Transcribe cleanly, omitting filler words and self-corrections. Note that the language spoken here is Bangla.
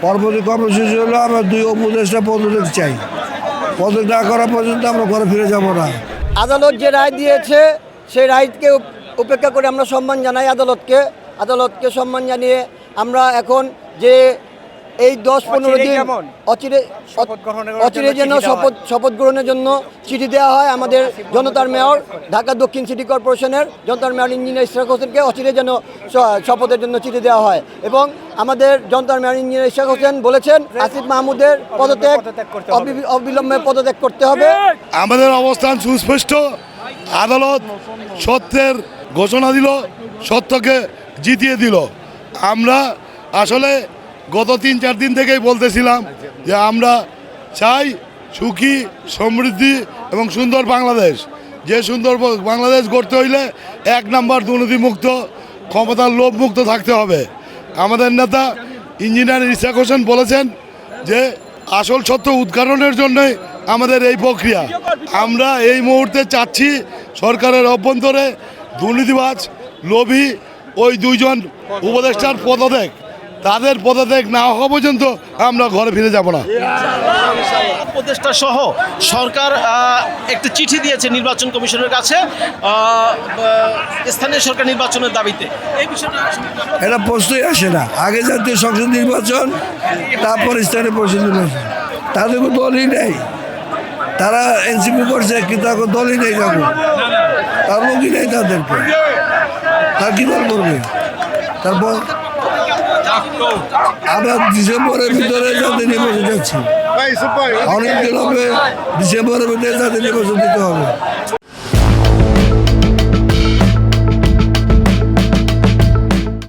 পরবর্তী কর্মসূচি হলো আমরা 2 উপদেষ্টা পদত্যাগ চাই। পদত্যাগ না করা পর্যন্ত আমরা ঘরে ফিরে যাব না। আদালত যে রায় দিয়েছে সেই রায়কে উপেক্ষা করে আমরা সম্মান জানাই আদালতকে সম্মান জানিয়ে আমরা এখন যে এই 10-15 দিন অচিরে যেন শপথ গ্রহণের জন্য চিঠি দেওয়া হয় আমাদের জনতার মেয়র ঢাকা দক্ষিণ সিটি কর্পোরেশনের জনতার মেয়র ইঞ্জিনিয়ার ইশরাক হোসেনকে অচিরে যেন শপথের জন্য চিঠি দেওয়া হয়। এবং আমাদের জনতার মেয়র ইঞ্জিনিয়ার ইশরাক হোসেন বলেছেন আসিফ মাহমুদের পদত্যাগ অবিলম্বে পদত্যাগ করতে হবে। আমাদের অবস্থান সুস্পষ্ট। আদালত সত্যের ঘোষণা দিল, সত্যকে জিতিয়ে দিল। আমরা আসলে গত 3-4 দিন থেকেই বলতেছিলাম যে আমরা চাই সুখী, সমৃদ্ধি এবং সুন্দর বাংলাদেশ। যে সুন্দর বাংলাদেশ গড়তে হইলে 1 নম্বর দুর্নীতিমুক্ত, ক্ষমতার লোভমুক্ত থাকতে হবে। আমাদের নেতা ইঞ্জিনিয়ার ইশরাক হোসেন বলেছেন যে আসল সত্য উদ্ঘাটনের জন্যই আমাদের এই প্রক্রিয়া। আমরা এই মুহূর্তে চাচ্ছি সরকারের অভ্যন্তরে দুর্নীতিবাজ, লোভী ওই 2 জন উপদেষ্টার পদত্যাগ। তাদের পদত্যাগ না হওয়া পর্যন্ত আমরা ঘরে ফিরে যাব না। উপদেষ্টা সহ সরকার একটা চিঠি দিয়েছে নির্বাচন কমিশনের কাছে স্থানীয় সরকার নির্বাচনের দাবিতে। এই বিষয়টা এটা প্রশ্নই আসে না। আগে জাতীয় সংসদ নির্বাচন, তারপর স্থানীয় পরিষদ নির্বাচন। তাদের কোনো দলই নেই। তারা এনসিপি করছে কিন্তু এখন দলই নেই, যাবো তার লোকই নেই তাদেরকে। তার কি দল করবে? তারপর আমরা ডিসেম্বরের ভিতরে জাতীয় নির্বাচন যাচ্ছি। অনেক দিন হবে, ডিসেম্বরের ভিতরে জাতীয় নির্বাচন দিতে হবে।